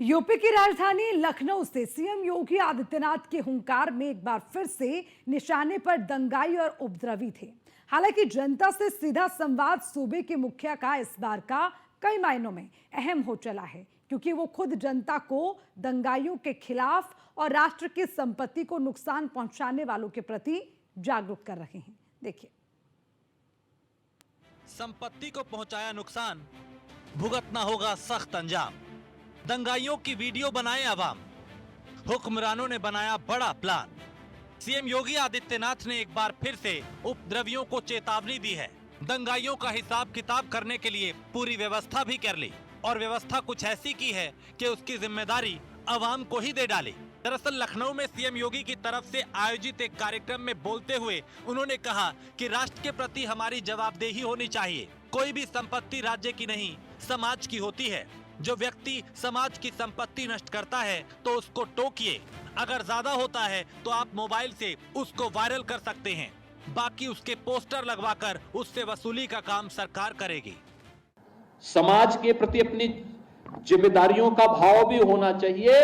UP की राजधानी लखनऊ से सीएम योगी आदित्यनाथ के हुंकार में एक बार फिर से निशाने पर दंगाई और उपद्रवी थे। हालांकि जनता से सीधा संवाद सूबे के मुखिया का इस बार का कई मायनों में अहम हो चला है, क्योंकि वो खुद जनता को दंगाइयों के खिलाफ और राष्ट्र की संपत्ति को नुकसान पहुंचाने वालों के प्रति जागरूक कर रहे हैं। देखिए, संपत्ति को पहुंचाया नुकसान, भुगतना होगा सख्त अंजाम। दंगाइयों की वीडियो बनाए अवाम, हुक्मरानों ने बनाया बड़ा प्लान। सीएम योगी आदित्यनाथ ने एक बार फिर से उपद्रवियों को चेतावनी दी है। दंगाइयों का हिसाब किताब करने के लिए पूरी व्यवस्था भी कर ली, और व्यवस्था कुछ ऐसी की है कि उसकी जिम्मेदारी अवाम को ही दे डाली। दरअसल लखनऊ में सीएम योगी की तरफ से आयोजित एक कार्यक्रम में बोलते हुए उन्होंने कहा कि राष्ट्र के प्रति हमारी जवाबदेही होनी चाहिए। कोई भी संपत्ति राज्य की नहीं, समाज की होती है। जो व्यक्ति समाज की संपत्ति नष्ट करता है तो उसको टोकिए। अगर ज्यादा होता है तो आप मोबाइल से उसको वायरल कर सकते हैं, बाकी उसके पोस्टर लगवाकर उससे वसूली का काम सरकार करेगी। समाज के प्रति अपनी जिम्मेदारियों का भाव भी होना चाहिए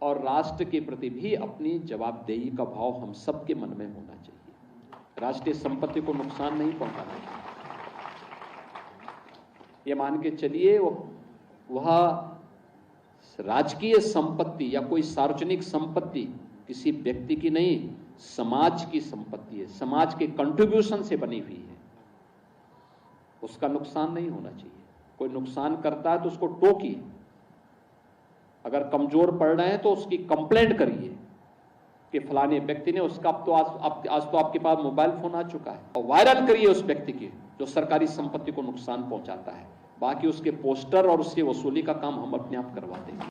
और राष्ट्र के प्रति भी अपनी जवाबदेही का भाव हम सबके मन में होना चाहिए। राष्ट्रीय संपत्ति को नुकसान नहीं पहुंचाना चाहिए। ये मान के चलिए वह राजकीय संपत्ति या कोई सार्वजनिक संपत्ति किसी व्यक्ति की नहीं, समाज की संपत्ति है, समाज के कंट्रीब्यूशन से बनी हुई है, उसका नुकसान नहीं होना चाहिए। कोई नुकसान करता है तो उसको टोकिए, अगर कमजोर पड़ रहे हैं तो उसकी कंप्लेंट करिए कि फलाने व्यक्ति ने उसका आज तो आपके पास मोबाइल फोन आ चुका है, और वायरल करिए उस व्यक्ति की जो सरकारी संपत्ति को नुकसान पहुंचाता है। बाकी उसके पोस्टर और उसकी वसूली का काम हम अपने आप करवा देंगे।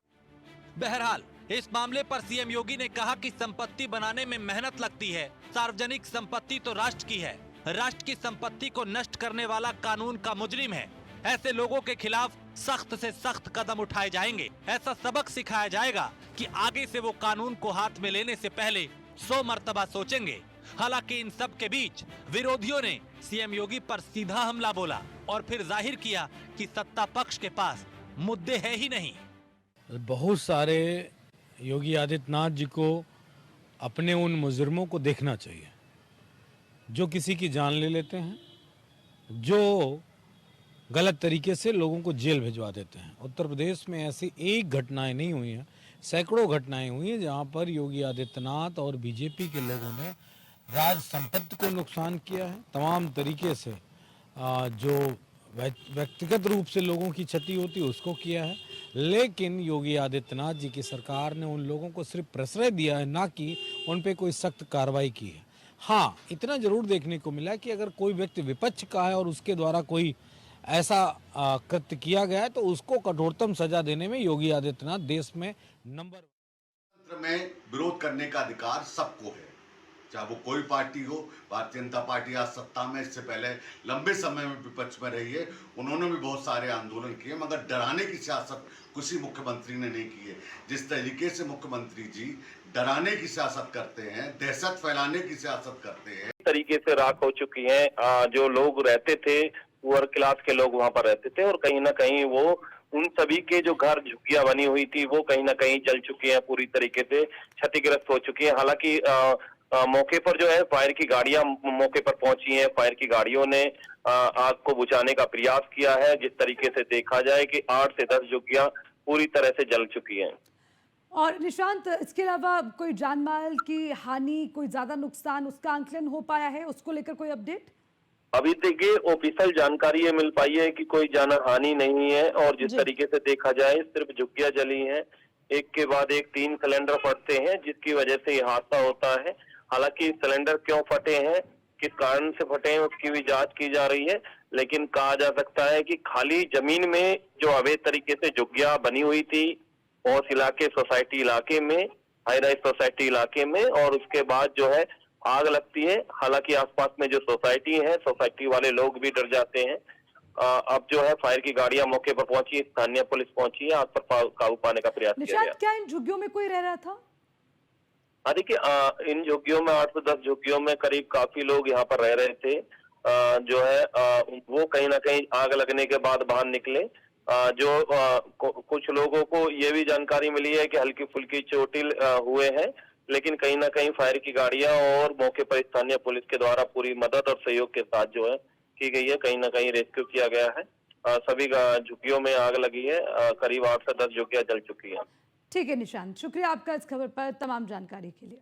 बहरहाल इस मामले पर सीएम योगी ने कहा कि संपत्ति बनाने में मेहनत लगती है। सार्वजनिक संपत्ति तो राष्ट्र की है। राष्ट्र की संपत्ति को नष्ट करने वाला कानून का मुजरिम है। ऐसे लोगों के खिलाफ सख्त से सख्त कदम उठाए जाएंगे। ऐसा सबक सिखाया जाएगा कि आगे से वो कानून को हाथ में लेने से पहले 100 मर्तबा सोचेंगे। हालांकि इन सब के बीच विरोधियों ने सीएम योगी पर सीधा हमला बोला और फिर जाहिर किया कि सत्ता पक्ष के पास मुद्दे है ही नहीं। बहुत सारे योगी आदित्यनाथ जी को अपने उन मुजरिमों को देखना चाहिए जो किसी की जान ले लेते हैं, जो गलत तरीके से लोगों को जेल भिजवा देते हैं। उत्तर प्रदेश में ऐसी एक घटनाएं नहीं हुई हैं, सैकड़ों घटनाएं हुई हैं जहां पर योगी आदित्यनाथ और बीजेपी के लोगों ने राज संपत्ति को नुकसान किया है। तमाम तरीके से जो व्यक्तिगत रूप से लोगों की क्षति होती है उसको किया है, लेकिन योगी आदित्यनाथ जी की सरकार ने उन लोगों को सिर्फ प्रश्रय दिया है, ना कि उन पे कोई सख्त कार्रवाई की है। हाँ, इतना जरूर देखने को मिला कि अगर कोई व्यक्ति विपक्ष का है और उसके द्वारा कोई ऐसा कृत्य किया गया है तो उसको कठोरतम सजा देने में योगी आदित्यनाथ देश में नंबर में विरोध करने का अधिकार सबको है, चाहे वो कोई पार्टी हो। भारतीय जनता पार्टी आज सत्ता में, इससे पहले लंबे समय में विपक्ष में रही है। उन्होंने भी बहुत सारे आंदोलन किए, मगर डराने की सियासत किसी मुख्यमंत्री ने नहीं की है। जिस तरीके से मुख्यमंत्री जी डराने की सियासत करते हैं, दहशत फैलाने की सियासत करते हैं, तरीके से राख हो चुकी हैं। जो लोग रहते थे, पुअर क्लास के लोग वहां पर रहते थे, और कहीं ना कहीं वो उन सभी के जो घर झुग्गियां बनी हुई थी वो कहीं ना कहीं जल चुकी हैं, पूरी तरीके से क्षतिग्रस्त हो चुकी हैं। हालांकि मौके पर जो है फायर की गाड़ियां मौके पर पहुंची हैं। फायर की गाड़ियों ने आग को बुझाने का प्रयास किया है। जिस तरीके से देखा जाए कि 8 से 10 झुग्गियां पूरी तरह से जल चुकी हैं। और निशांत, इसके अलावा कोई जानमाल की हानि, कोई ज्यादा नुकसान, उसका आंकलन हो पाया है? उसको लेकर कोई अपडेट? अभी देखिए ऑफिशियल जानकारी ये मिल पाई है कि कोई जान हानि नहीं है, और जिस तरीके से देखा जाए सिर्फ झुग्गियां जली हैं। एक के बाद एक 3 सिलेंडर फटते हैं, जिसकी वजह से ये हादसा होता है। हालांकि सिलेंडर क्यों फटे हैं, किस कारण से फटे हैं, उसकी भी जांच की जा रही है। लेकिन कहा जा सकता है कि खाली जमीन में जो अवैध तरीके से झुग्गियां बनी हुई थी उस इलाके, सोसाइटी इलाके में, हाई राइज सोसाइटी इलाके में, और उसके बाद जो है आग लगती है। हालांकि आसपास में जो सोसाइटी है, सोसाइटी वाले लोग भी डर जाते हैं। अब जो है फायर की गाड़ियां मौके पर पहुंची, स्थानीय पुलिस पहुंची है, आग पर काबू पाने का प्रयास किया गया। क्या इन झुग्गियों में कोई रह रहा था? हाँ, देखिए इन झुग्गियों में 8 से 10 झुग्गियों में करीब काफी लोग यहाँ पर रह रहे थे। जो है वो कहीं ना कहीं आग लगने के बाद बाहर निकले। कुछ लोगों को ये भी जानकारी मिली है कि हल्की फुल्की चोटिल हुए हैं, लेकिन कहीं ना कहीं फायर की गाड़ियां और मौके पर स्थानीय पुलिस के द्वारा पूरी मदद और सहयोग के साथ जो है की गई है, कहीं ना कहीं रेस्क्यू किया गया है। सभी झुग्गियों में आग लगी है, करीब 8 से 10 झुग्गियां जल चुकी हैं। ठीक है निशांत, शुक्रिया आपका इस खबर पर तमाम जानकारी के लिए।